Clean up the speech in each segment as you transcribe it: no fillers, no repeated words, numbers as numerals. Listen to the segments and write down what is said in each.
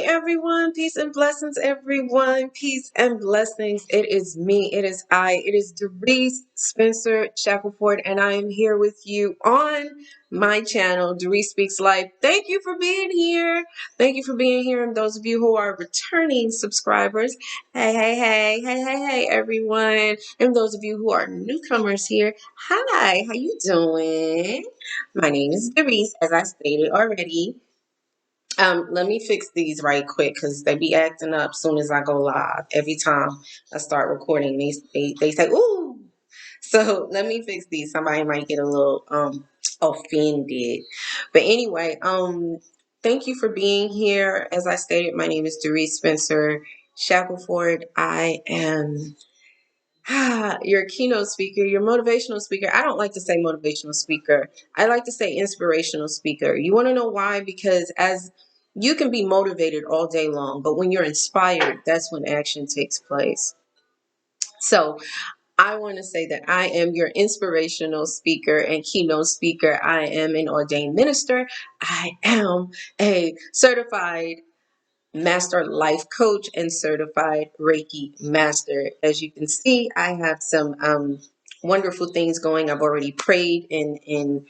everyone. Peace and blessings, everyone. Peace and blessings. It is me. It is I. It is Dearice Spencer Shackelford, and I am here with you on my channel, Dearice Speaks Life. Thank you for being here. Thank you for being here. And those of you who are returning subscribers, hey, everyone. And those of you who are newcomers here, hi, how you doing? My name is Dearice, as I stated already. Let me fix these right quick because they be acting up soon as I go live. Every time I start recording, they say, "Ooh." So let me fix these. Somebody might get a little offended. But anyway, thank you for being here. As I stated, my name is Dearice Spencer Shackelford. I am your keynote speaker, your motivational speaker. I don't like to say motivational speaker. I like to say inspirational speaker. You want to know why? Because as you can be motivated all day long, but when you're inspired, that's when action takes place. So I want to say that I am your inspirational speaker and keynote speaker. I am an ordained minister. I am a certified master life coach and certified Reiki master. As you can see, I have some wonderful things going. I've already prayed and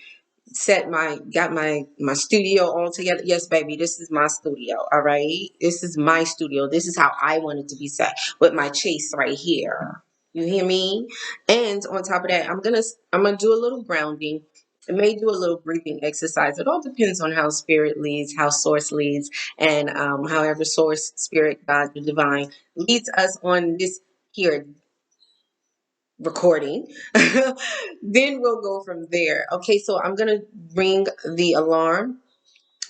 got my studio all together. Yes, baby, this is my studio. All right, this is my studio. This is how I want it to be set, with my chase right here. You hear me? And on top of that, I'm gonna do a little grounding. I may do a little breathing exercise. It all depends on how spirit leads, how source leads, and however source, spirit, God, the divine leads us on this here recording. Then we'll go from there. Okay, so I'm gonna ring the alarm.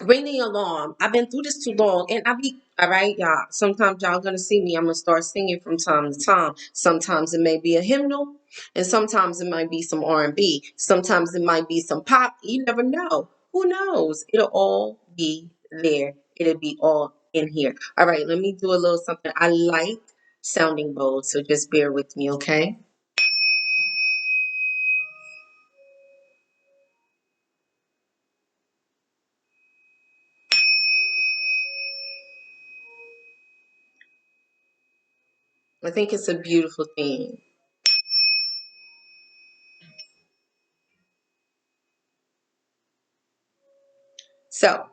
Ring the alarm. I've been through this too long, and I be all right, y'all. Sometimes y'all gonna see me. I'm gonna start singing from time to time. Sometimes it may be a hymnal, and sometimes it might be some R&B. Sometimes it might be some pop. You never know. Who knows? It'll all be there. It'll be all in here. All right, let me do a little something. I like sounding bold, so just bear with me, okay? I think it's a beautiful thing. So,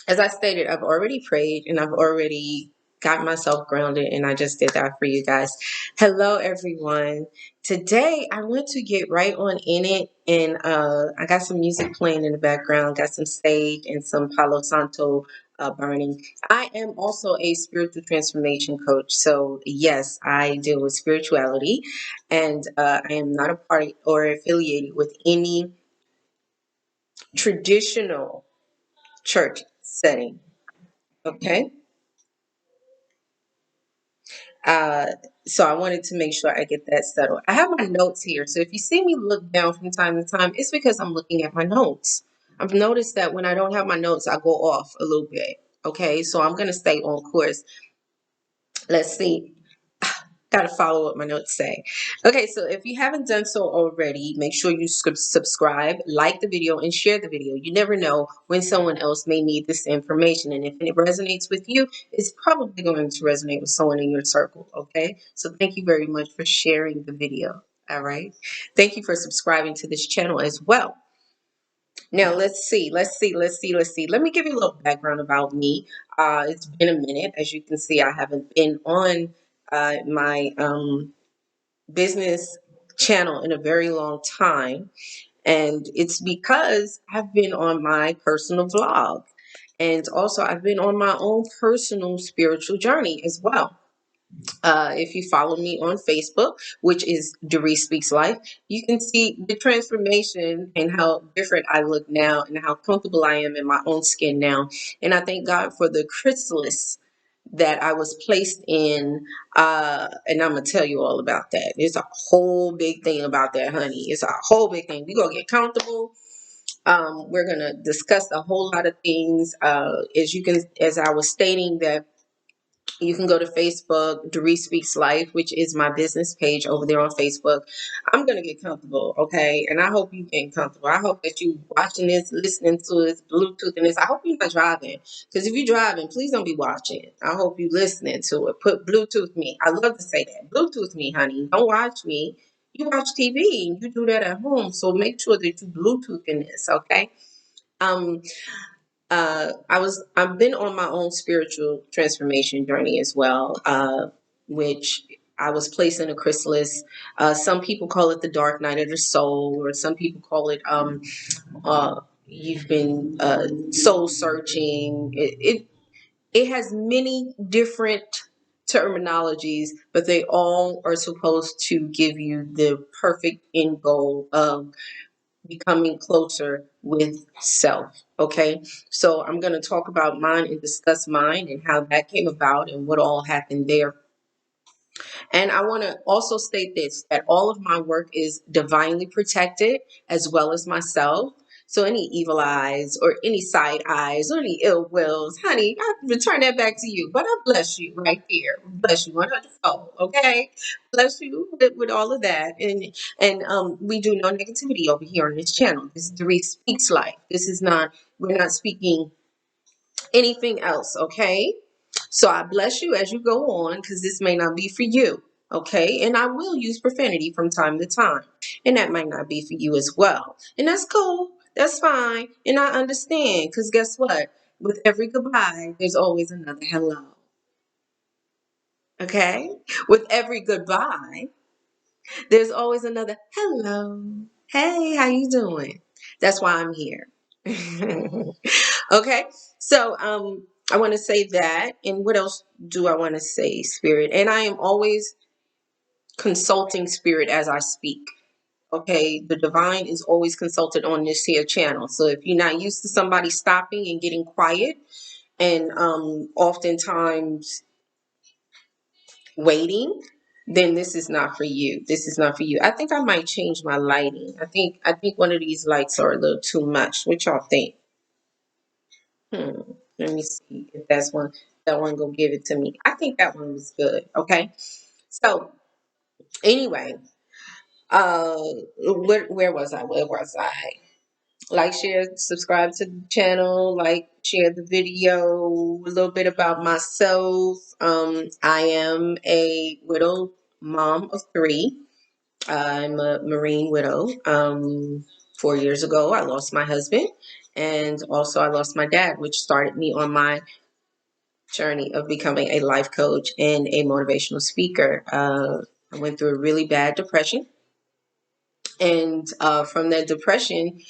as I stated, I've already prayed and I've already got myself grounded, and I just did that for you guys. Hello, everyone. Today, I want to get right on in it, and I got some music playing in the background, got some sage and some Palo Santo burning. I am also a spiritual transformation coach. So, yes, I deal with spirituality, and I am not a part or affiliated with any traditional church setting. Okay. Uh, so I wanted to make sure I get that settled. I have my notes here. So if you see me look down from time to time, it's because I'm looking at my notes. I've noticed that when I don't have my notes, I go off a little bit. Okay. So I'm going to stay on course. Let's see. Got to follow what my notes say. Okay, so if you haven't done so already, make sure you subscribe, like the video, and share the video. You never know when someone else may need this information. And if it resonates with you, it's probably going to resonate with someone in your circle. Okay, so thank you very much for sharing the video. All right. Thank you for subscribing to this channel as well. Now, let's see. Let me give you a little background about me. It's been a minute. As you can see, I haven't been on my business channel in a very long time. And it's because I've been on my personal vlog. And also, I've been on my own personal spiritual journey as well. If you follow me on Facebook, which is Dearice Speaks Life, you can see the transformation and how different I look now and how comfortable I am in my own skin now. And I thank God for the chrysalis that I was placed in. And I'm going to tell you all about that. It's a whole big thing about that, honey. It's a whole big thing. We're going to get comfortable. We're going to discuss a whole lot of things. As I was stating that You can go to Facebook, Dearice Speaks Life, which is my business page over there on Facebook. I'm going to get comfortable, okay? And I hope you get comfortable. I hope that you watching this, listening to this, Bluetoothing this. I hope you're not driving. Because if you're driving, please don't be watching. I hope you listening to it. Put Bluetooth me. I love to say that. Bluetooth me, honey. Don't watch me. You watch TV and you do that at home. So make sure that you Bluetoothing this, okay? Um, I've been on my own spiritual transformation journey as well, which I was placed in a chrysalis. Some people call it the dark night of the soul, or some people call it you've been soul searching. It has many different terminologies, but they all are supposed to give you the perfect end goal of becoming closer with self. Okay, so I'm going to talk about mine and discuss mine and how that came about and what all happened there. And I want to also state this, that all of my work is divinely protected, as well as myself. So any evil eyes or any side eyes or any ill wills, honey, I return that back to you. But I bless you right there. Bless you 100-fold. Okay, bless you with all of that. And we do no negativity over here on this channel. This is Dearice Speaks Life. This is not. We're not speaking anything else. Okay. So I bless you as you go on, because this may not be for you. Okay. And I will use profanity from time to time. And that might not be for you as well. And that's cool. That's fine. And I understand, because guess what? With every goodbye, there's always another hello. Okay. With every goodbye, there's always another hello. Hey, how you doing? That's why I'm here. Okay. So I want to say that. And what else do I want to say, Spirit? And I am always consulting Spirit as I speak. Okay. The divine is always consulted on this here channel. So if you're not used to somebody stopping and getting quiet and oftentimes waiting, then this is not for you. This is not for you. I think I might change my lighting. I think one of these lights are a little too much. What y'all think? Let me see if that's one. That one gonna give it to me. I think that one was good. Okay. So anyway, where was I? Where was I? Like, share, subscribe to the channel. Like, share the video. A little bit about myself. I am a widowed mom of three. I'm a Marine widow. 4 years ago, I lost my husband, and also I lost my dad, which started me on my journey of becoming a life coach and a motivational speaker. I went through a really bad depression. And from that depression,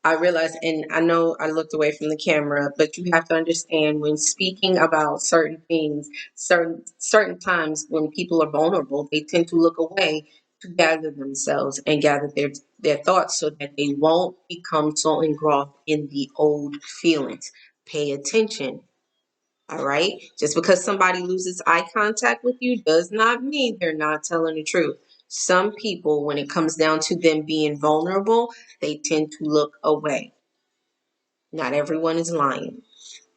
I realized, and I know I looked away from the camera, but you have to understand, when speaking about certain things, certain times when people are vulnerable, they tend to look away to gather themselves and gather their thoughts so that they won't become so engrossed in the old feelings. Pay attention. All right. Just because somebody loses eye contact with you does not mean they're not telling the truth. Some people, when it comes down to them being vulnerable, they tend to look away. Not everyone is lying.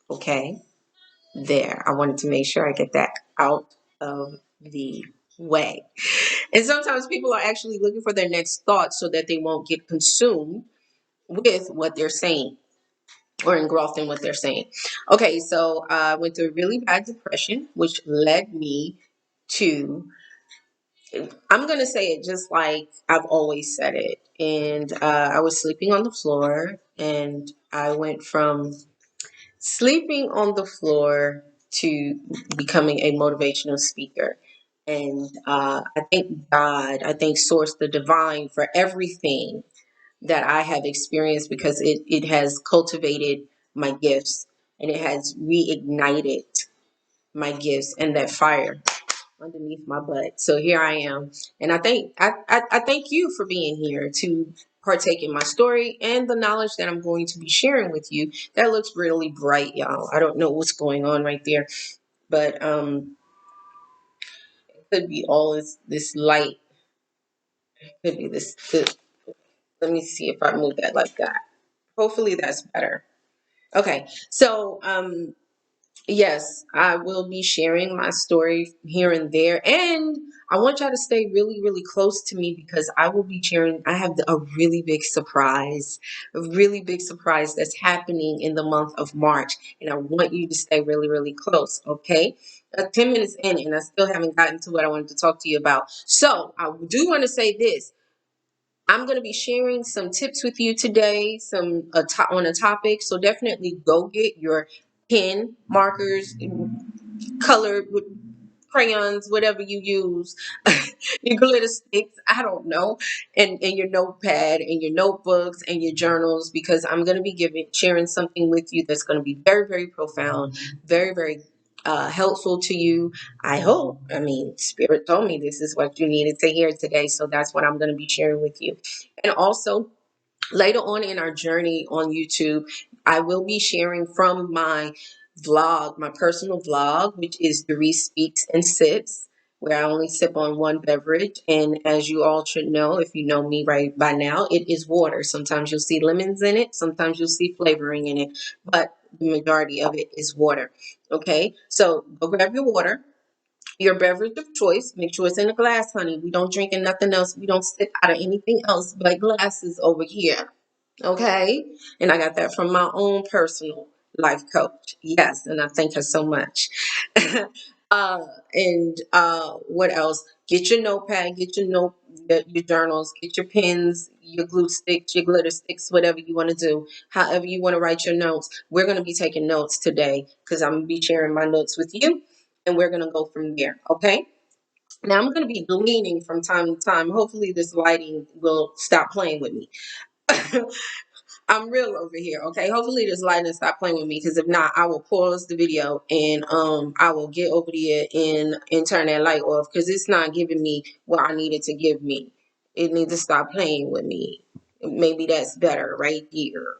Okay. There. I wanted to make sure I get that out of the way. And sometimes people are actually looking for their next thought so that they won't get consumed with what they're saying, or engrossed in what they're saying. Okay, so I went through a really bad depression, which led me to, I'm going to say it just like I've always said it. And I was sleeping on the floor, and I went from sleeping on the floor to becoming a motivational speaker. And I thank God, I thank Source, the divine, for everything that I have experienced, because it has cultivated my gifts, and it has reignited my gifts and that fire underneath my butt. So here I am. And I thank you for being here to partake in my story and the knowledge that I'm going to be sharing with you. That looks really bright, y'all. I don't know what's going on right there, but it could be all this light. It could be this. Let me see if I move that like that. Hopefully that's better. Okay, so Yes, I will be sharing my story here and there. And I want y'all to stay really, really close to me because I will be sharing. I have a really big surprise that's happening in the month of March. And I want you to stay really, really close. Okay. 10 minutes in, and I still haven't gotten to what I wanted to talk to you about. So I do want to say this. I'm going to be sharing some tips with you today, on a topic. So definitely go get your pen, markers, colored with crayons, whatever you use, your glitter sticks, I don't know, and your notepad and your notebooks and your journals, because I'm going to be sharing something with you that's going to be very, very profound, very, very helpful to you. I hope. I mean, Spirit told me this is what you needed to hear today, so that's what I'm going to be sharing with you. And also, later on in our journey on YouTube, I will be sharing from my vlog, my personal vlog, which is Dearice Speaks and Sips, where I only sip on one beverage. And as you all should know, if you know me right by now, it is water. Sometimes you'll see lemons in it, sometimes you'll see flavoring in it, but the majority of it is water. Okay, so go grab your water. Your beverage of choice, make sure it's in a glass, honey. We don't drink in nothing else. We don't sip out of anything else but glasses over here. Okay. And I got that from my own personal life coach. Yes. And I thank her so much. And what else? Get your notepad, get your journals, get your pens, your glue sticks, your glitter sticks, whatever you want to do, however you want to write your notes. We're going to be taking notes today because I'm going to be sharing my notes with you, and we're going to go from there. Okay. Now I'm going to be gleaning from time to time. Hopefully this lighting will stop playing with me. I'm real over here, okay? Hopefully this lighting stop playing with me, because if not, I will pause the video and I will get over there and turn that light off, because it's not giving me what I needed to give me. It needs to stop playing with me. Maybe that's better right here.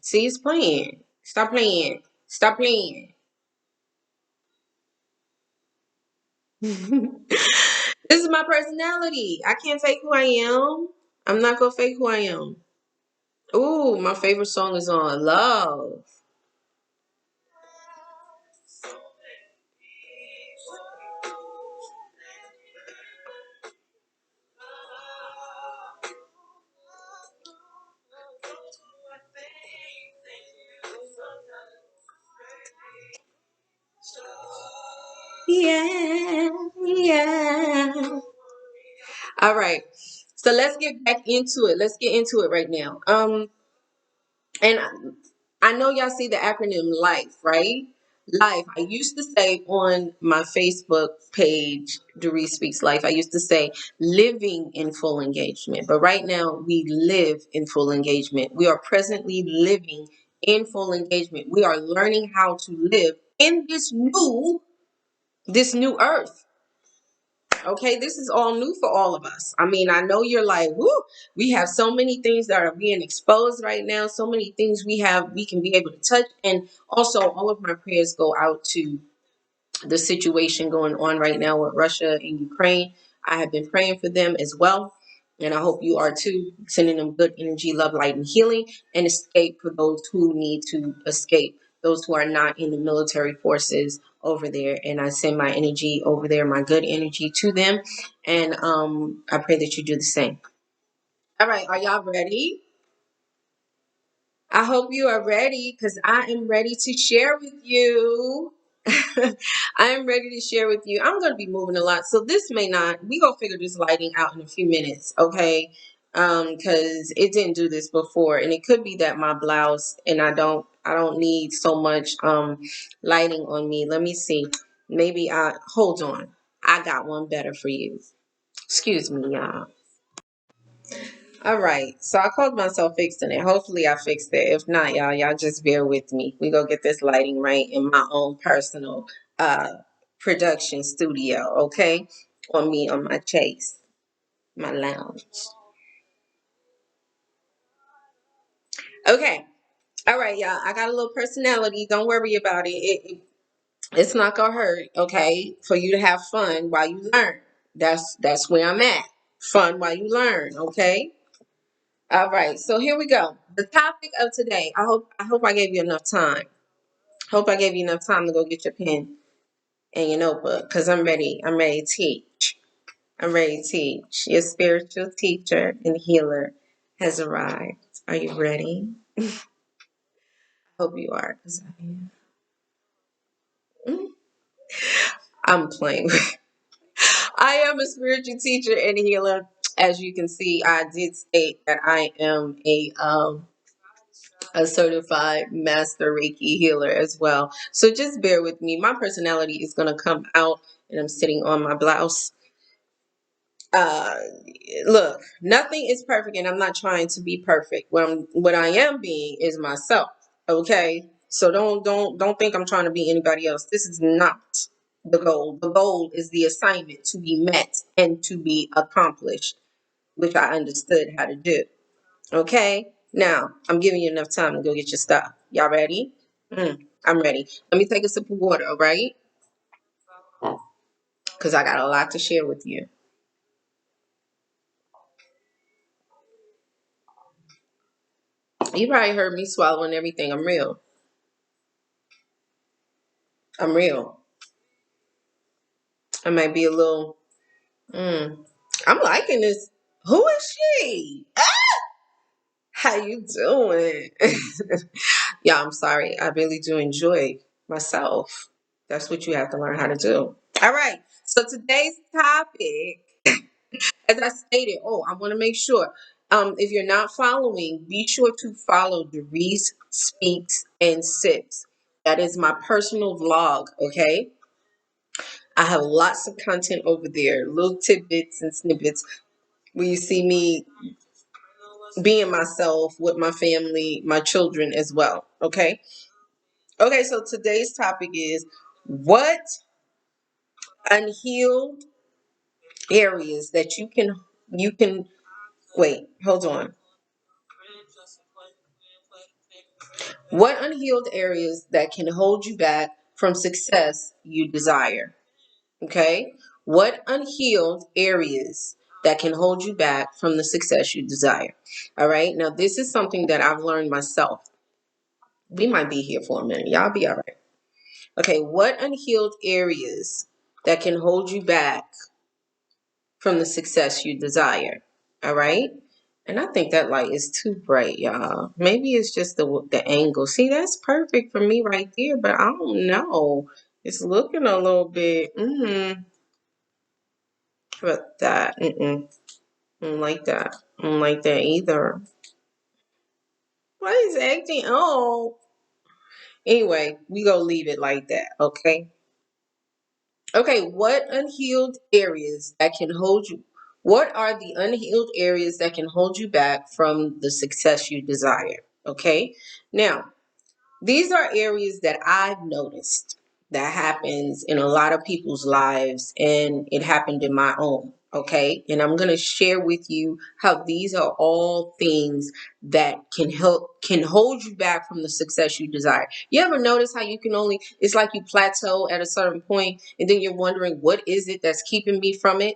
See, it's playing. Stop playing. Stop playing. This is my personality. I can't fake who I am. I'm not gonna fake who I am. Ooh, my favorite song is on Love. Yeah, yeah. All right. So let's get back into it. Let's get into it right now. And I know y'all see the acronym LIFE, right? Life. I used to say on my Facebook page, Dearice Speaks Life, I used to say living in full engagement. But right now, we live in full engagement. We are presently living in full engagement. We are learning how to live in this new earth. Okay, this is all new for all of us. I mean, I know you're like, whoo, we have so many things that are being exposed right now, so many things we can be able to touch. And also, all of my prayers go out to the situation going on right now with Russia and Ukraine. I have been praying for them as well. And I hope you are too, sending them good energy, love, light, and healing, and escape for those who need to escape, those who are not in the military forces over there. And I send my energy over there, my good energy to them. And I pray that you do the same. All right, are y'all ready? I hope you are ready, because I am ready to share with you. I am ready to share with you. I'm going to be moving a lot, so this may not. We gonna figure this lighting out in a few minutes, okay? Because it didn't do this before, and it could be that my blouse, and I don't need so much lighting on me. Let me see. Maybe I hold on. I got one better for you. Excuse me, y'all. All right, so I called myself fixing it. Hopefully, I fixed it. If not, y'all just bear with me. We go get this lighting right in my own personal production studio, okay? On me, on my chase, my lounge. Okay, all right, y'all. I got a little personality. Don't worry about it. It's not gonna hurt, okay? For you to have fun while you learn. That's where I'm at. Fun while you learn, okay? All right, so here we go. The topic of today. I hope I gave you enough time. Hope I gave you enough time to go get your pen and your notebook because I'm ready. I'm ready to teach. I'm ready to teach. Your spiritual teacher and healer has arrived. Are you ready? Hope you are, because I am. I'm playing. I am a spiritual teacher and healer. As you can see, I did state that I am a certified master Reiki healer as well. So just bear with me. My personality is going to come out, and I'm sitting on my blouse. Uh, Look, nothing is perfect, and I'm not trying to be perfect. What I am being is myself. Okay, so don't think I'm trying to be anybody else. This is not the goal. The goal is the assignment to be met and to be accomplished, which I understood how to do. Okay, now I'm giving you enough time to go get your stuff. Y'all ready? I'm ready. Let me take a sip of water, all right? Because I got a lot to share with you. You probably heard me swallowing everything. I'm real. I'm real. I might be a little. I'm liking this. Who is she? How you doing? Yeah, I'm sorry. I really do enjoy myself. That's what you have to learn how to do. All right. So today's topic, as I stated, I want to make sure. If you're not following, be sure to follow Dearice Speaks and Sips. That is my personal vlog, okay? I have lots of content over there, little tidbits and snippets where you see me being myself with my family, my children as well. Okay. Okay. So today's topic is what unhealed areas that you can wait, hold on. What unhealed areas that can hold you back from success you desire? Okay. What unhealed areas that can hold you back from the success you desire? All right. Now, this is something that I've learned myself. We might be here for a minute. Y'all be all right. Okay. What unhealed areas that can hold you back from the success you desire? All right. And I think that light is too bright, y'all. Maybe it's just the angle. See, that's perfect for me right there, but I don't know. It's looking a little bit. But that, I don't like that. I don't like that either. Why is acting? Oh, anyway, we gonna leave it like that, okay? Okay, what unhealed areas that can hold you? What are the unhealed areas that can hold you back from the success you desire? Okay, now these are areas that I've noticed that happens in a lot of people's lives, and it happened in my own. Okay. And I'm going to share with you how these are all things that can hold you back from the success you desire. You ever notice how you can only, it's like you plateau at a certain point and then you're wondering, what is it that's keeping me from it?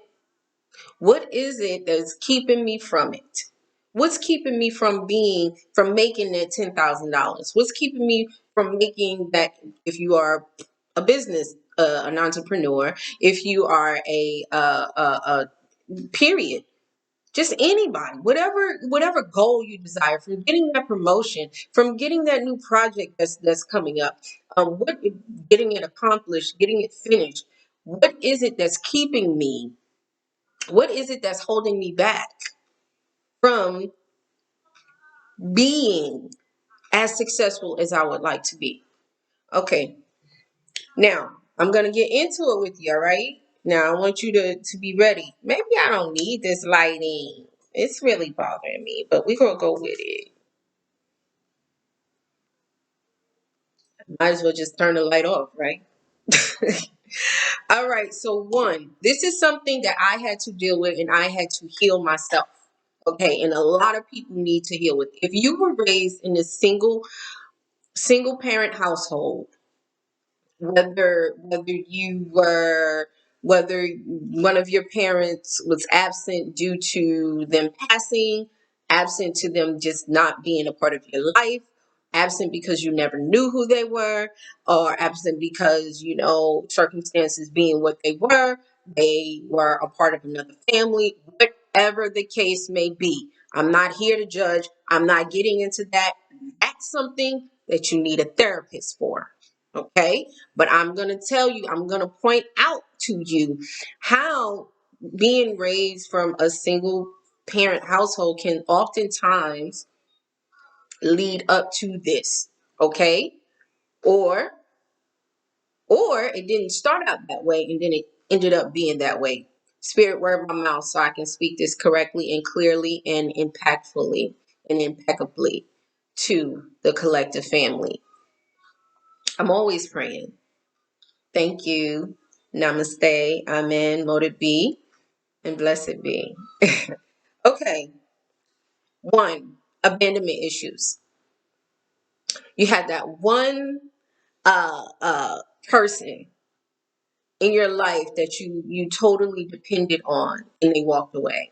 What is it that's keeping me from it? What's keeping me from making that $10,000? What's keeping me from making that? If you are a business, an entrepreneur, if you are a period, just anybody, whatever goal you desire, from getting that promotion, from getting that new project that's coming up, what getting it accomplished, getting it finished. What is it that's keeping me? What is it that's holding me back from being as successful as I would like to be? Okay, now I'm gonna get into it with you, all right? Now I want you to be ready. Maybe I don't need this lighting. It's really bothering me, but we're gonna go with it. Might as well just turn the light off, right? All right, so one, this is something that I had to deal with and I had to heal myself. Okay, and a lot of people need to heal with. If you were raised in a single parent household, whether one of your parents was absent due to them passing, absent to them just not being a part of your life, Absent because you never knew who they were, or absent because, circumstances being what they were a part of another family, whatever the case may be. I'm not here to judge. I'm not getting into that. That's something that you need a therapist for. Okay. But I'm going to tell you, I'm going to point out to you how being raised from a single parent household can oftentimes lead up to this. Okay. Or it didn't start out that way and then it ended up being that way. Spirit, word my mouth so I can speak this correctly and clearly and impactfully and impeccably to the collective family. I'm always praying. Thank you. Namaste. Amen. Moted be and blessed be. Okay. 1, abandonment issues. You had that one person in your life that you totally depended on and they walked away.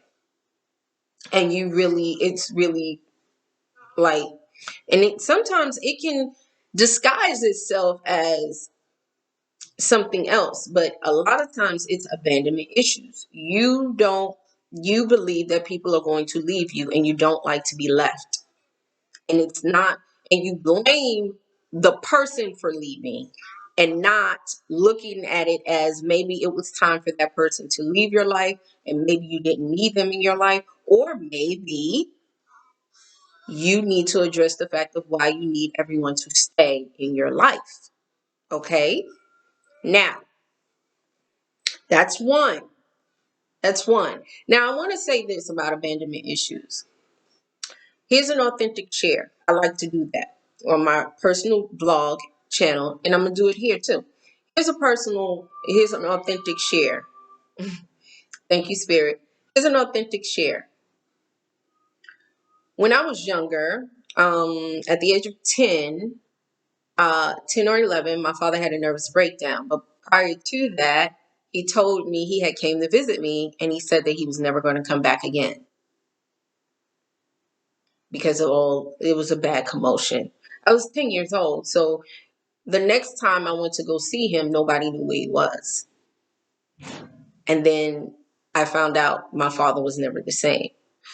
And it's really like, and sometimes it can disguise itself as something else, but a lot of times it's abandonment issues. You believe that people are going to leave you and you don't like to be left. And it's not, and you blame the person for leaving and not looking at it as maybe it was time for that person to leave your life and maybe you didn't need them in your life, or maybe you need to address the fact of why you need everyone to stay in your life. Okay? Now, that's one. That's one. Now, I want to say this about abandonment issues. Here's an authentic share. I like to do that on my personal blog channel, and I'm going to do it here too. Here's an authentic share. Thank you, Spirit. Here's an authentic share. When I was younger, at the age of 10 or 11, my father had a nervous breakdown. But prior to that, he told me he had came to visit me, and he said that he was never going to come back again because it was a bad commotion. I was 10 years old, so the next time I went to go see him, nobody knew where he was. And then I found out my father was never the same.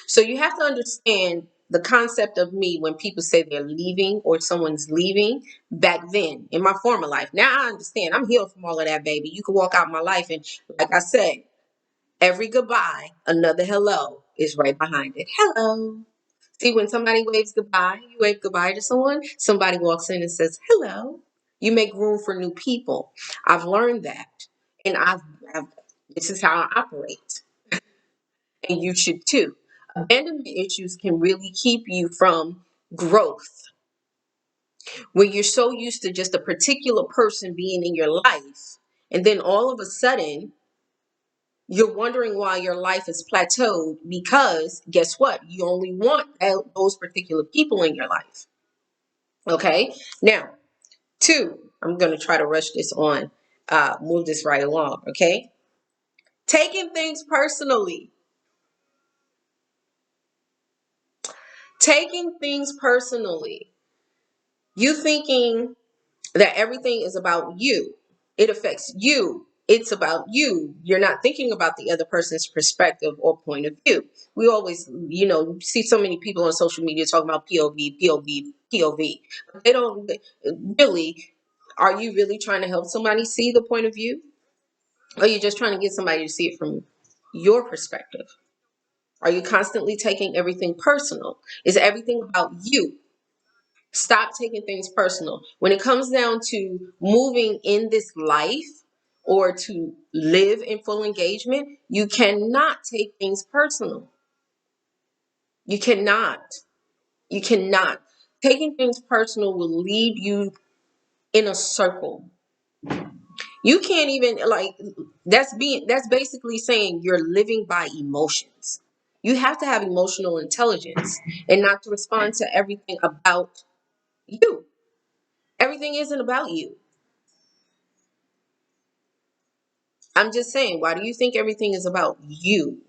So you have to understand the concept of me when people say they're leaving or someone's leaving back then in my former life. Now I understand. I'm healed from all of that, baby. You can walk out my life. And like I said, every goodbye, another hello is right behind it. Hello. See, when somebody waves goodbye, you wave goodbye to someone, somebody walks in and says, hello. You make room for new people. I've learned that. And this is how I operate. And you should too. Abandonment issues can really keep you from growth. When you're so used to just a particular person being in your life, and then all of a sudden, you're wondering why your life is plateaued because guess what? You only want those particular people in your life. Okay. Now, 2, I'm going to try to rush this on, move this right along. Okay. Taking things personally. Taking things personally. You thinking that everything is about you. It affects you. It's about you. You're not thinking about the other person's perspective or point of view. We always, see so many people on social media talking about POV, POV, POV. But they don't really, are you really trying to help somebody see the point of view? Or are you just trying to get somebody to see it from your perspective? Are you constantly taking everything personal? Is everything about you? Stop taking things personal. When it comes down to moving in this life or to live in full engagement, you cannot take things personal. You cannot. You cannot. Taking things personal will lead you in a circle. You can't even that's basically saying you're living by emotions. You have to have emotional intelligence and not to respond to everything about you. Everything isn't about you. I'm just saying, why do you think everything is about you?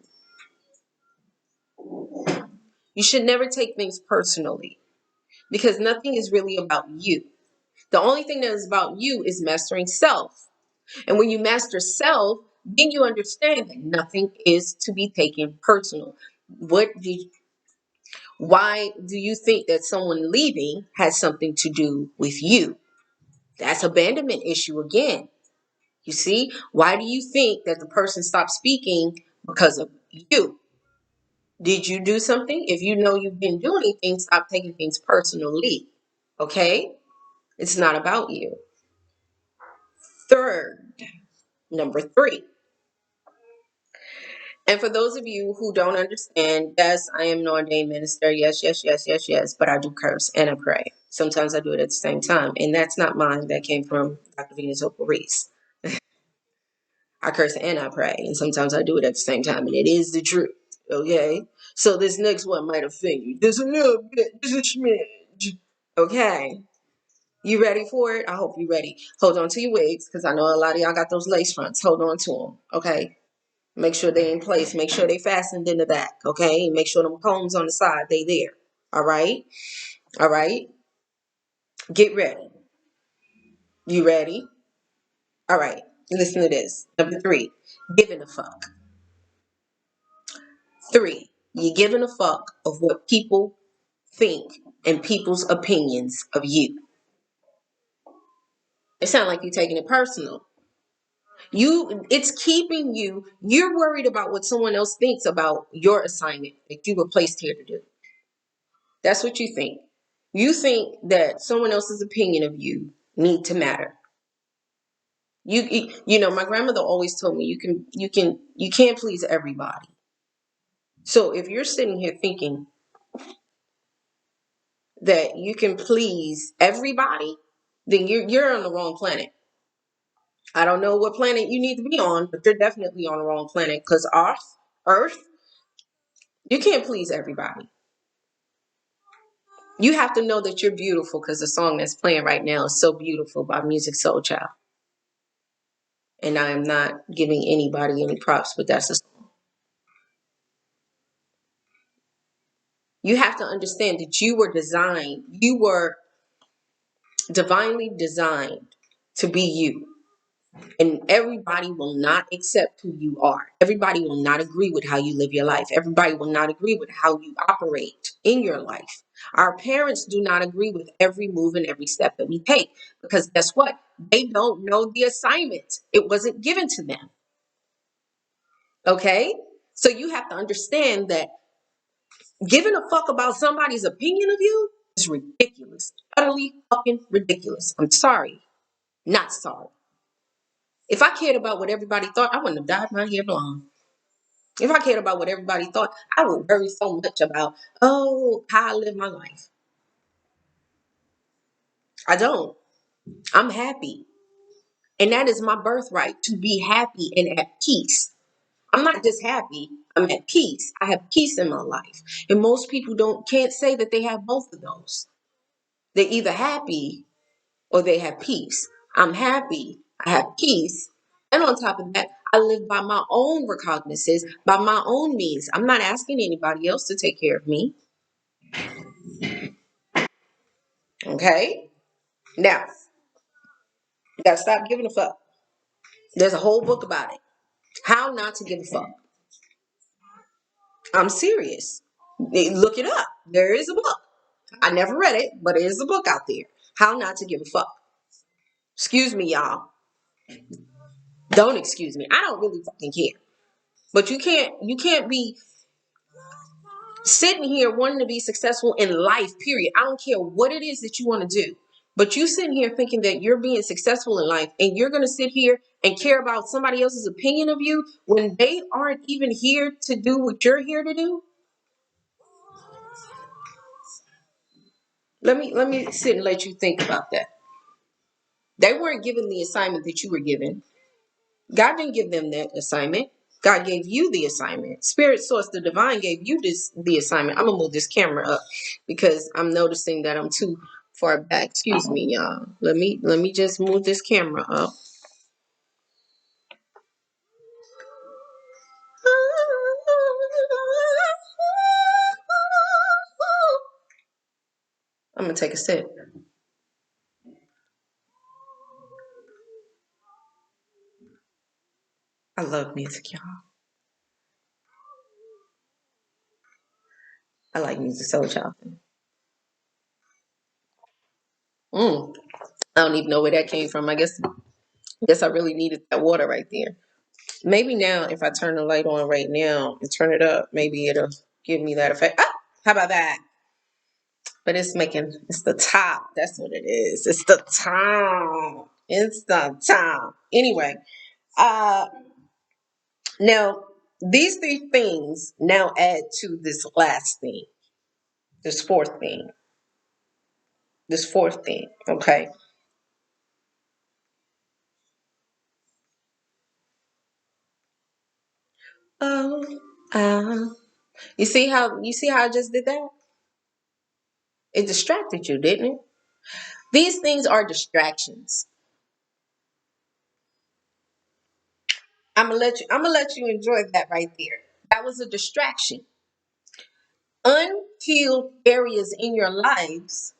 You should never take things personally. because nothing is really about you. The only thing that is about you is mastering self. And when you master self, then you understand that nothing is to be taken personal. What do Why do you think that someone leaving has something to do with you? That's abandonment issue again. You see, why do you think that the person stopped speaking? Because of you. Did you do something? If you know you've been doing things, stop taking things personally. Okay? It's not about you. Third, number three. And for those of you who don't understand, yes, I am an ordained minister. Yes, yes, yes, yes, yes. But I do curse and I pray. Sometimes I do it at the same time. And that's not mine. That came from Dr. Venus Reese. I curse and I pray. And sometimes I do it at the same time. And it is the truth. Okay? So this next one might offend you. Just a little bit. Just a smidge. Okay? You ready for it? I hope you're ready. Hold on to your wigs because I know a lot of y'all got those lace fronts. Hold on to them. Okay? Make sure they in place. Make sure they fastened in the back. Okay? Make sure them combs on the side, they there. All right? All right? Get ready. You ready? All right. Listen to this. Number three, giving a fuck. Three, you giving a fuck of what people think and people's opinions of you. It sounds like you're taking it personal. It's keeping you, you're worried about what someone else thinks about your assignment that you were placed here to do. That's what you think. You think that someone else's opinion of you need to matter. You know, my grandmother always told me you can't please everybody. So if you're sitting here thinking that you can please everybody, then you're on the wrong planet. I don't know what planet you need to be on, but you're definitely on the wrong planet because Earth, you can't please everybody. You have to know that you're beautiful because the song that's playing right now is So Beautiful by Music Soul Child. And I am not giving anybody any props, but that's the song. You have to understand that you were divinely designed to be you. And everybody will not accept who you are. Everybody will not agree with how you live your life. Everybody will not agree with how you operate in your life. Our parents do not agree with every move and every step that we take because guess what? They don't know the assignment. It wasn't given to them. Okay? So you have to understand that giving a fuck about somebody's opinion of you is ridiculous. Utterly fucking ridiculous. I'm sorry. Not sorry. If I cared about what everybody thought, I wouldn't have dyed my hair blonde. If I cared about what everybody thought, I would worry so much about, oh, how I live my life. I don't. I'm happy. And that is my birthright, to be happy and at peace. I'm not just happy, I'm at peace. I have peace in my life. And most people can't say that they have both of those. They're either happy or they have peace. I'm happy, I have peace. And on top of that, I live by my own recognizances, by my own means. I'm not asking anybody else to take care of me. Okay? Now, you gotta stop giving a fuck. There's a whole book about it. How not to give a fuck. I'm serious. Look it up. There is a book. I never read it, but there is a book out there. How not to give a fuck. Excuse me, y'all. Don't excuse me. I don't really fucking care. But you can't be sitting here wanting to be successful in life, period. I don't care what it is that you want to do. But you sitting here thinking that you're being successful in life and you're going to sit here and care about somebody else's opinion of you when they aren't even here to do what you're here to do. Let me sit and let you think about that. They weren't given the assignment that you were given. God didn't give them that assignment. God gave you the assignment. Spirit source, the divine gave you the assignment. I'm gonna move this camera up because I'm noticing that I'm too far back. Excuse me, y'all. Let me just move this camera up. I'm going to take a sip. I love music, y'all. I like music so chopping. I don't even know where that came from. I guess I really needed that water right there. Maybe now, if I turn the light on right now and turn it up, maybe it'll give me that effect. Ah, how about that? But it's the top. That's what it is. It's the top. It's the top. Anyway, uh, now these three things now add to this last thing, this fourth thing, okay? Oh, uh, you see how I just did that? It distracted you, didn't it? These things are distractions. I'm gonna let you enjoy that right there. That was a distraction. Unhealed areas in your lives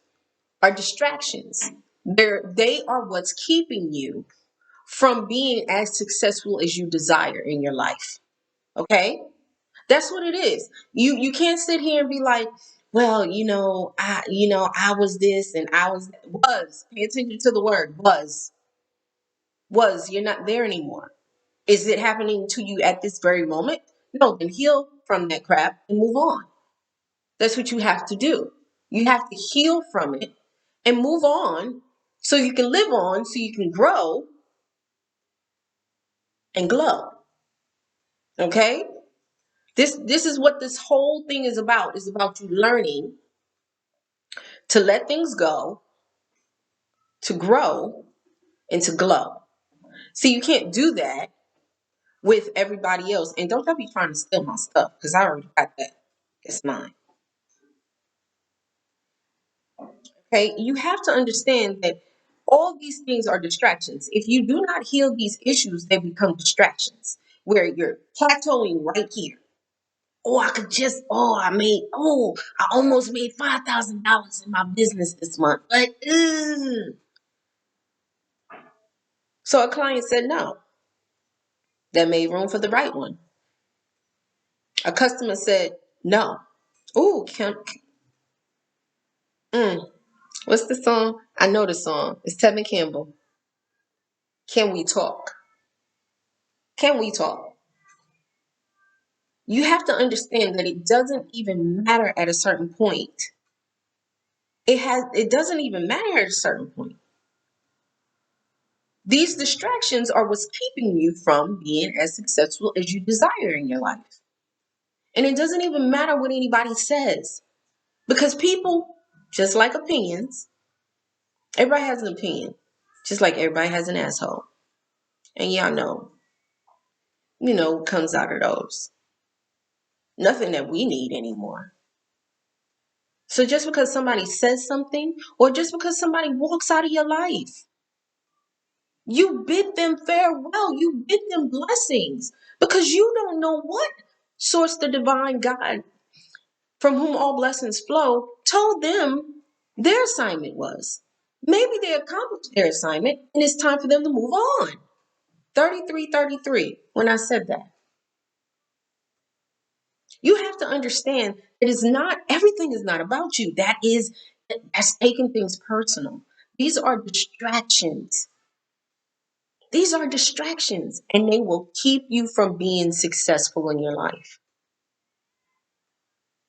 are distractions. They are what's keeping you from being as successful as you desire in your life. Okay? That's what it is. You can't sit here and be like, well, I was this and I was. Pay attention to the word was. You're not there anymore. Is it happening to you at this very moment? No, then heal from that crap and move on. That's what you have to do. You have to heal from it and move on so you can live on, so you can grow and glow. Okay? This is what this whole thing is about. It's about you learning to let things go, to grow, and to glow. See, you can't do that with everybody else. And don't y'all be trying to steal my stuff because I already got that. It's mine. Okay? You have to understand that all these things are distractions. If you do not heal these issues, they become distractions where you're plateauing right here. Oh, I almost made $5,000 in my business this month. But, so a client said no. That made room for the right one. A customer said no. Ooh, what's the song? I know the song. It's Tevin Campbell. Can we talk? Can we talk? You have to understand that it doesn't even matter at a certain point. It doesn't even matter at a certain point. These distractions are what's keeping you from being as successful as you desire in your life. And it doesn't even matter what anybody says. Because people, just like opinions, everybody has an opinion. Just like everybody has an asshole. And y'all know, comes out of those. Nothing that we need anymore. So just because somebody says something, or just because somebody walks out of your life, you bid them farewell. You bid them blessings because you don't know what source the divine God from whom all blessings flow told them their assignment was. Maybe they accomplished their assignment and it's time for them to move on. 33:33 when I said that. You have to understand it is not everything is not about you. That's taking things personal. These are distractions. These are distractions and they will keep you from being successful in your life.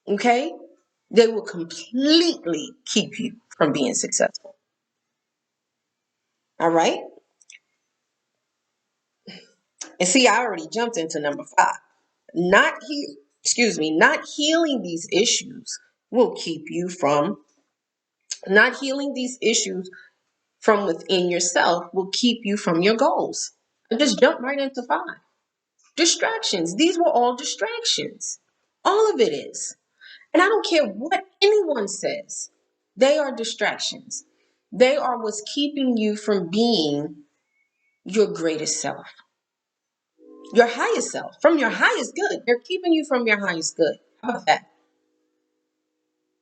Okay? They will completely keep you from being successful. All right? And see, I already jumped into number 5. Not healing these issues will keep you from not healing these issues from within yourself will keep you from your goals. I just jumped right into 5. Distractions. These were all distractions. All of it is. And I don't care what anyone says. They are distractions. They are what's keeping you from being your greatest self, your highest self, from your highest good. They're keeping you from your highest good. How about that?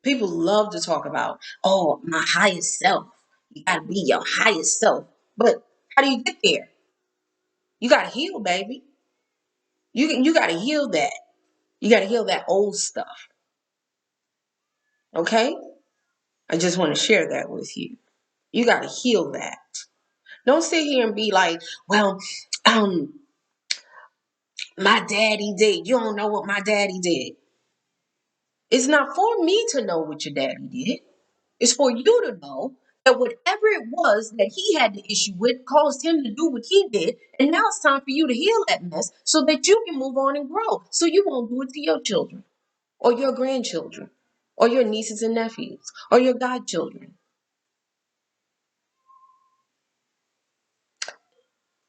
People love to talk about, oh, my highest self. You got to be your highest self. But how do you get there? You got to heal, baby. You got to heal that. You got to heal that old stuff. Okay? I just want to share that with you. You got to heal that. Don't sit here and be like, well, my daddy did. You don't know what my daddy did. It's not for me to know what your daddy did. It's for you to know that whatever it was that he had the issue with caused him to do what he did. And now it's time for you to heal that mess so that you can move on and grow. So you won't do it to your children or your grandchildren or your nieces and nephews or your godchildren.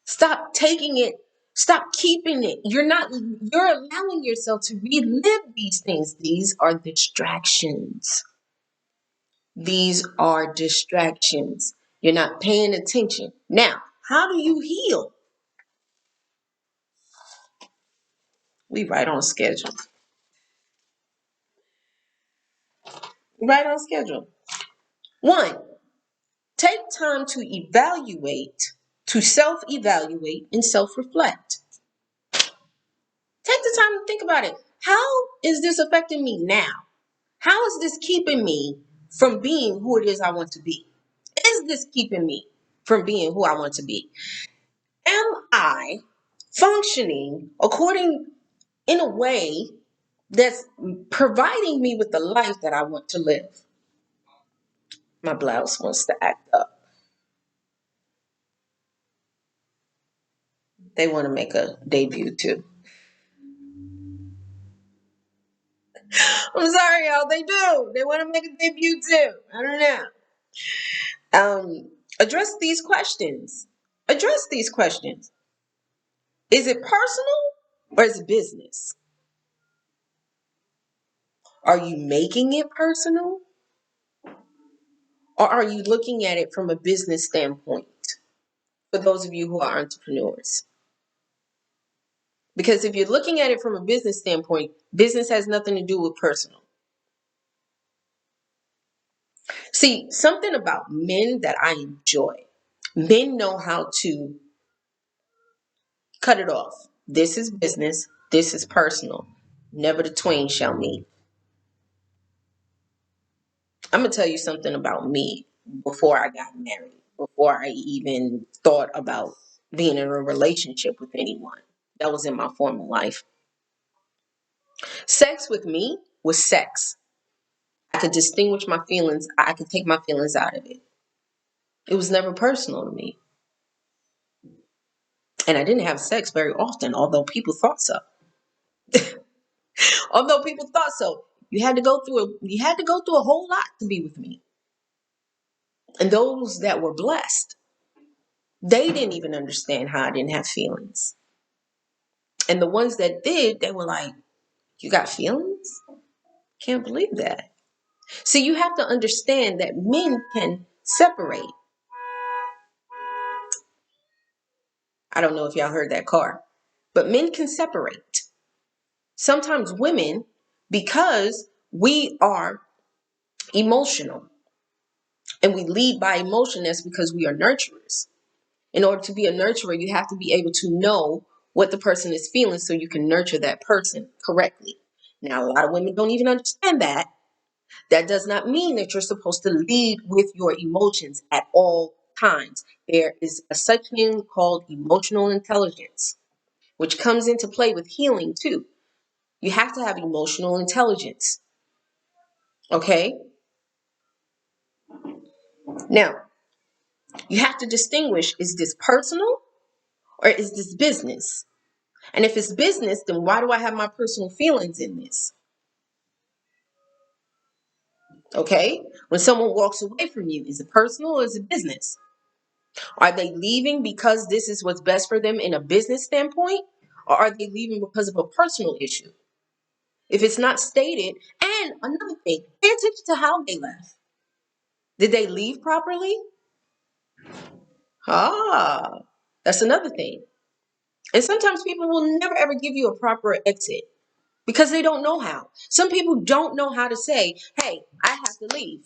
Stop taking it. Stop keeping it. You're allowing yourself to relive these things. These are distractions. These are distractions. You're not paying attention. Now, how do you heal? We right on schedule. Right on schedule. One, take time to evaluate, to self-evaluate and self-reflect. Take the time to think about it. How is this affecting me now? How is this keeping me from being who it is I want to be? Is this keeping me from being who I want to be? Am I functioning according in a way that's providing me with the life that I want to live? My blouse wants to act up. They want to make a debut too. I'm sorry, y'all. They do. They want to make a debut too. I don't know. Address these questions. Address these questions. Is it personal or is it business? Are you making it personal or are you looking at it from a business standpoint? For those of you who are entrepreneurs. Because if you're looking at it from a business standpoint, business has nothing to do with personal. See, something about men that I enjoy. Men know how to cut it off. This is business. This is personal. Never the twain shall meet. I'm going to tell you something about me before I got married, before I even thought about being in a relationship with anyone. That was in my former life. Sex with me was sex. I could distinguish my feelings. I could take my feelings out of it. It was never personal to me. And I didn't have sex very often, although people thought so. Although people thought so. You had to go through a whole lot to be with me. And those that were blessed, they didn't even understand how I didn't have feelings. And the ones that did, they were like, you got feelings? Can't believe that. See, you have to understand that men can separate. I don't know if y'all heard that car, but men can separate. Sometimes women, because we are emotional and we lead by emotion, that's because we are nurturers. In order to be a nurturer, you have to be able to know what the person is feeling so you can nurture that person correctly. Now, a lot of women don't even understand that. That does not mean that you're supposed to lead with your emotions at all times. There is a such thing called emotional intelligence, which comes into play with healing too. You have to have emotional intelligence. Okay? Now, you have to distinguish, is this personal or is this business? And if it's business, then why do I have my personal feelings in this? Okay? When someone walks away from you, is it personal or is it business? Are they leaving because this is what's best for them in a business standpoint? Or are they leaving because of a personal issue? If it's not stated, and another thing, pay attention to how they left. Did they leave properly? Ah, that's another thing. And sometimes people will never ever give you a proper exit. because they don't know how. Some people don't know how to say, hey, I have to leave,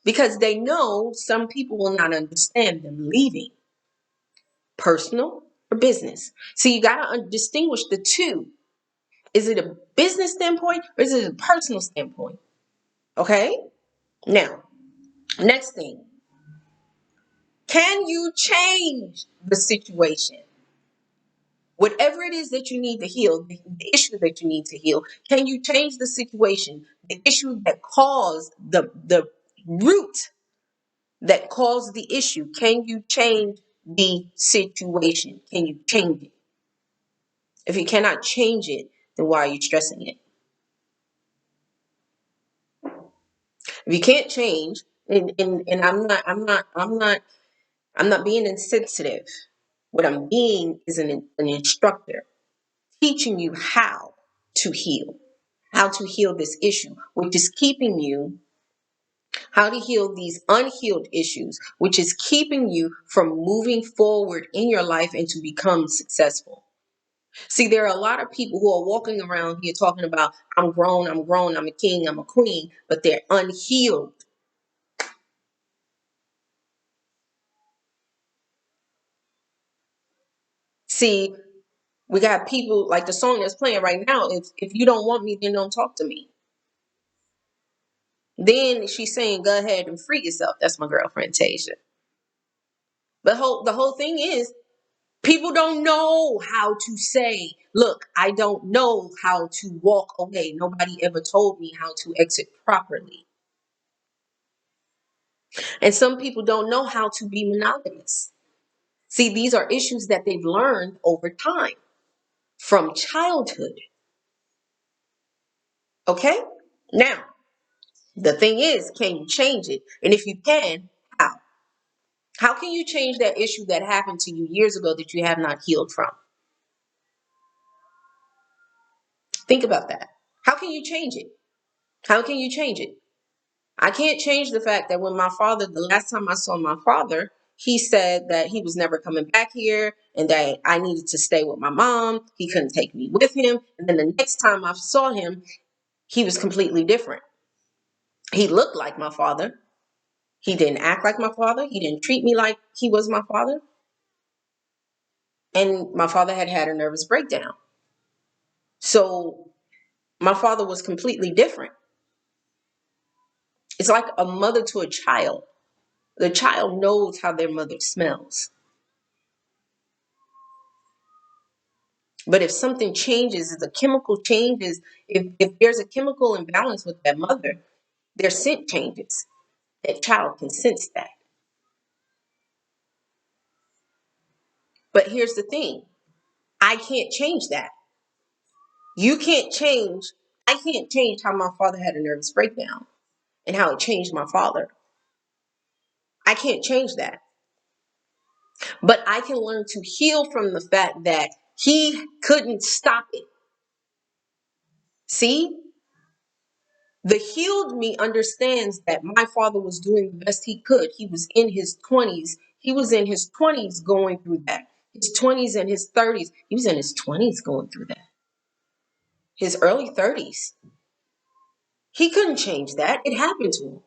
because they know some people will not understand them leaving, personal or business. So you got to distinguish the two. Is it a business standpoint or is it a personal standpoint? Okay. Now, next thing, can you change the situation? Whatever it is that you need to heal, the issue that you need to heal, can you change the situation, the issue that caused the root that caused the issue? Can you change the situation? Can you change it? If you cannot change it, then why are you stressing it? If you can't change, and I'm not being insensitive. What I'm being is an instructor teaching you how to heal this issue, which is keeping you, how to heal these unhealed issues, which is keeping you from moving forward in your life and to become successful. See, there are a lot of people who are walking around here talking about, I'm grown, I'm a king, I'm a queen, but they're unhealed. See, we got people like the song that's playing right now. If you don't want me, then don't talk to me. Then she's saying, go ahead and free yourself. That's my girlfriend, Tasia. But the whole thing is, people don't know how to say, look, I don't know how to walk away. Nobody ever told me how to exit properly. And some people don't know how to be monogamous. See, these are issues that they've learned over time from childhood. Okay? Now, the thing is, can you change it? And if you can, how? How can you change that issue that happened to you years ago that you have not healed from? Think about that. How can you change it? How can you change it? I can't change the fact that when the last time I saw my father, he said that he was never coming back here and that I needed to stay with my mom. He couldn't take me with him. And then the next time I saw him, he was completely different. He looked like my father. He didn't act like my father. He didn't treat me like he was my father. And my father had a nervous breakdown. So my father was completely different. It's like a mother to a child. The child knows how their mother smells. But if something changes, if the chemical changes, if there's a chemical imbalance with that mother, their scent changes. That child can sense that. But here's the thing. I can't change that. You can't change. I can't change how my father had a nervous breakdown and how it changed my father. I can't change that. But I can learn to heal from the fact that he couldn't stop it. See? The healed me understands that my father was doing the best he could. He was in his 20s. He was in his 20s going through that. His 20s and his 30s. He was in his 20s going through that. His early 30s. He couldn't change that. It happened to him.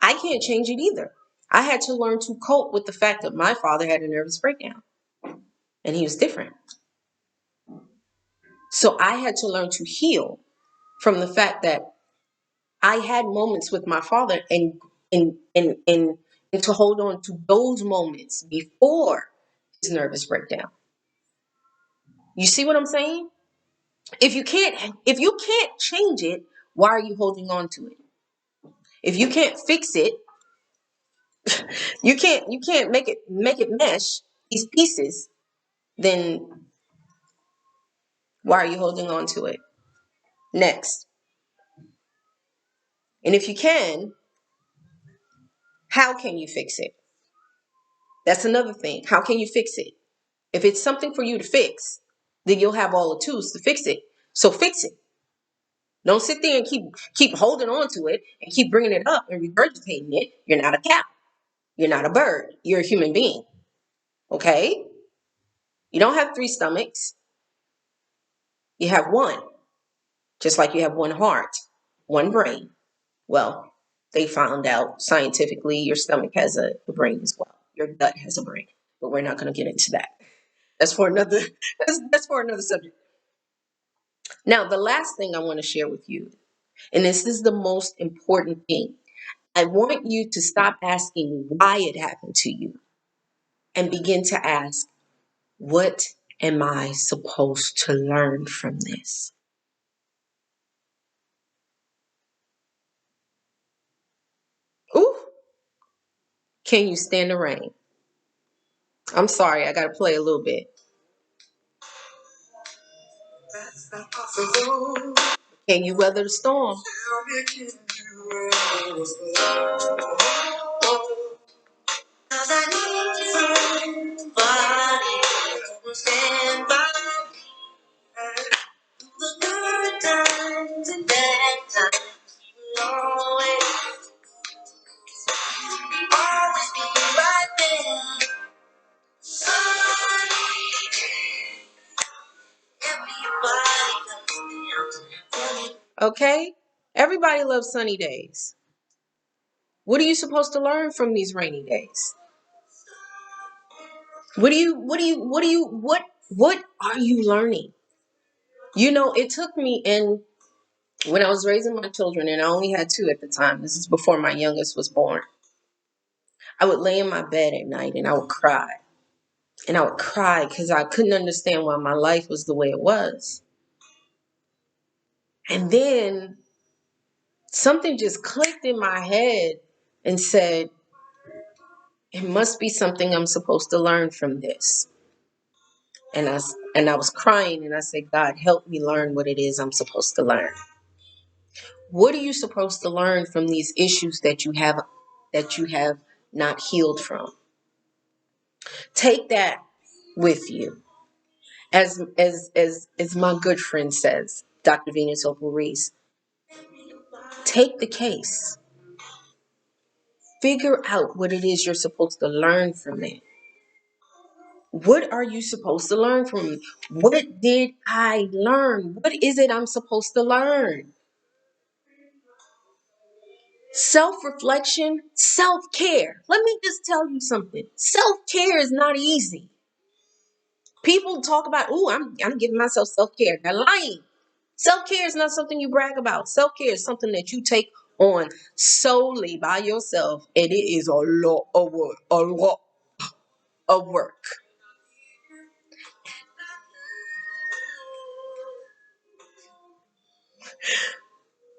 I can't change it either. I had to learn to cope with the fact that my father had a nervous breakdown and he was different. So I had to learn to heal from the fact that I had moments with my father and to hold on to those moments before his nervous breakdown. You see what I'm saying? If you can't change it, why are you holding on to it? If you can't fix it, you can't make it mesh these pieces, then why are you holding on to it? Next. And if you can, how can you fix it? That's another thing. How can you fix it? If it's something for you to fix, then you'll have all the tools to fix it. So fix it. Don't sit there and keep holding on to it and keep bringing it up and regurgitating it. You're not a cow. You're not a bird. You're a human being. Okay? You don't have three stomachs. You have one, just like you have one heart, one brain. Well, they found out scientifically your stomach has a brain as well. Your gut has a brain, but we're not going to get into that. That's for another. That's for another subject. Now, the last thing I want to share with you, and this is the most important thing. I want you to stop asking why it happened to you and begin to ask, what am I supposed to learn from this? Ooh, can you stand the rain? I'm sorry, I got to play a little bit. Can you weather the storm? Okay? Everybody loves sunny days. What are you supposed to learn from these rainy days? What are you learning? You know, it took me when I was raising my children, and I only had two at the time. This is before my youngest was born. I would lay in my bed at night and I would cry. And I would cry because I couldn't understand why my life was the way it was. And then something just clicked in my head and said, it must be something I'm supposed to learn from this. And I was crying and I said, God, help me learn what it is I'm supposed to learn. What are you supposed to learn from these issues that you have not healed from? Take that with you. As my good friend says, Dr. Venus Reese, take the case. Figure out what it is you're supposed to learn from it. What are you supposed to learn from it? What did I learn? What is it I'm supposed to learn? Self-reflection, self-care. Let me just tell you something. Self-care is not easy. People talk about, oh, I'm giving myself self-care. They're lying. Self-care is not something you brag about. Self-care is something that you take on solely by yourself, and it is a lot of work. A lot of work.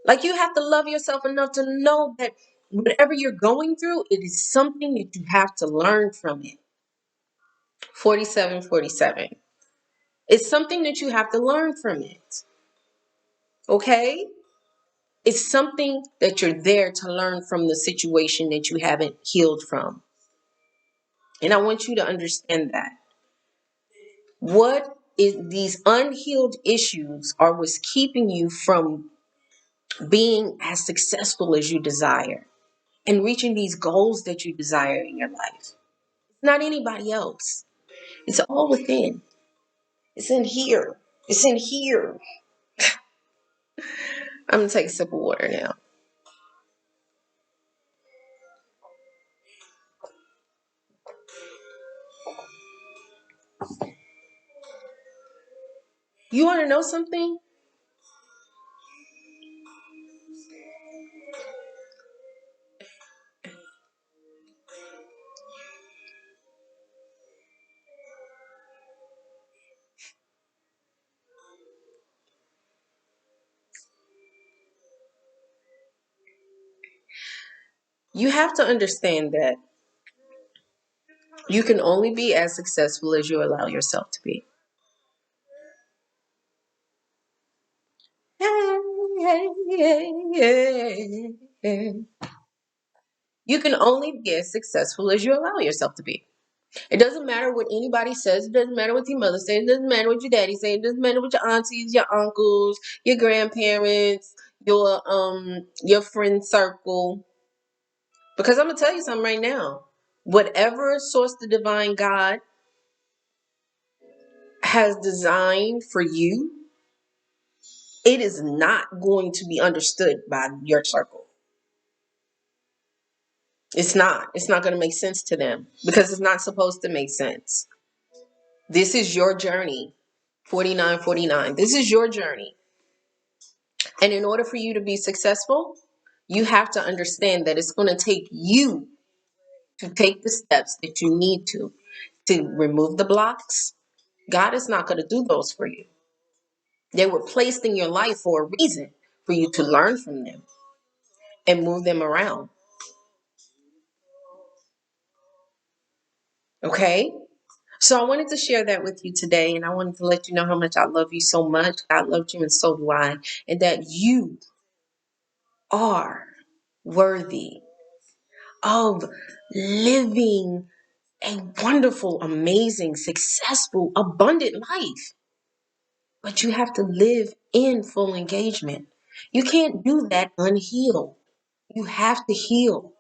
Like, you have to love yourself enough to know that whatever you're going through, it is something that you have to learn from it. 4747. It's something that you have to learn from it. Okay? It's something that you're there to learn from the situation that you haven't healed from. And I want you to understand that. What is these unhealed issues are what's keeping you from being as successful as you desire and reaching these goals that you desire in your life. It's not anybody else. It's all within. It's in here. It's in here. I'm going to take a sip of water now. You want to know something? You have to understand that you can only be as successful as you allow yourself to be. You can only be as successful as you allow yourself to be. It doesn't matter what anybody says. It doesn't matter what your mother says. It doesn't matter what your daddy says. It doesn't matter what your aunties, your uncles, your grandparents, your friend circle. Because I'm gonna tell you something right now. Whatever source the divine God has designed for you, it is not going to be understood by your circle. It's not. It's not going to make sense to them because it's not supposed to make sense. This is your journey. 4949. This is your journey. And in order for you to be successful, you have to understand that it's going to take you to take the steps that you need to remove the blocks. God is not going to do those for you. They were placed in your life for a reason, for you to learn from them and move them around. Okay? So I wanted to share that with you today, and I wanted to let you know how much I love you so much. God loved you, and so do I. And that you are worthy of living a wonderful, amazing, successful, abundant life. But you have to live in full engagement. You can't do that unhealed. You have to heal.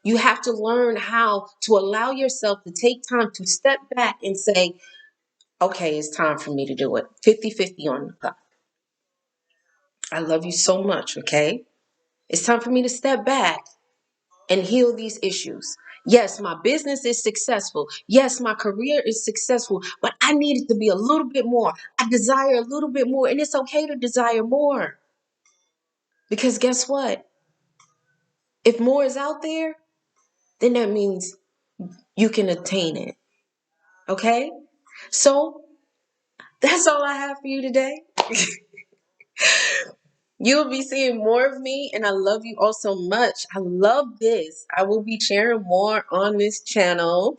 You have to learn how to allow yourself to take time to step back and say, okay, it's time for me to do it. 50-50 on the clock. I love you so much, okay? It's time for me to step back and heal these issues. Yes, my business is successful. Yes, my career is successful, but I need it to be a little bit more. I desire a little bit more, and it's okay to desire more. Because guess what? If more is out there, then that means you can attain it. Okay? So that's all I have for you today. You'll be seeing more of me, and I love you all so much. I love this. I will be sharing more on this channel.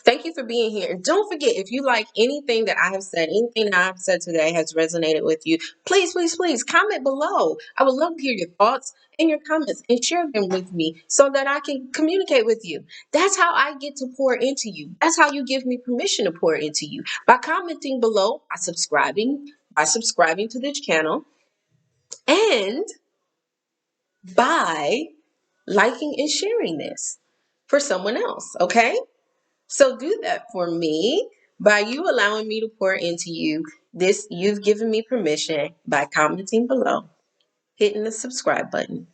Thank you for being here. And don't forget, if you like anything that I have said, anything that I have said today has resonated with you, please, please, please comment below. I would love to hear your thoughts and your comments and share them with me so that I can communicate with you. That's how I get to pour into you. That's how you give me permission to pour into you. By commenting below, by subscribing to this channel, and by liking and sharing this for someone else, okay? So do that for me by you allowing me to pour into you. This, you've given me permission by commenting below, hitting the subscribe button,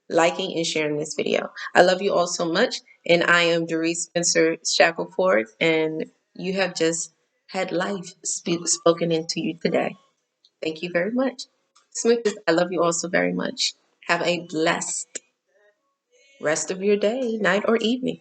liking and sharing this video. I love you all so much, and I am Dearice Spencer Shackelford, and you have just had life spoken into you today. Thank you very much. Smooches, I love you all so very much. Have a blessed rest of your day, night, or evening.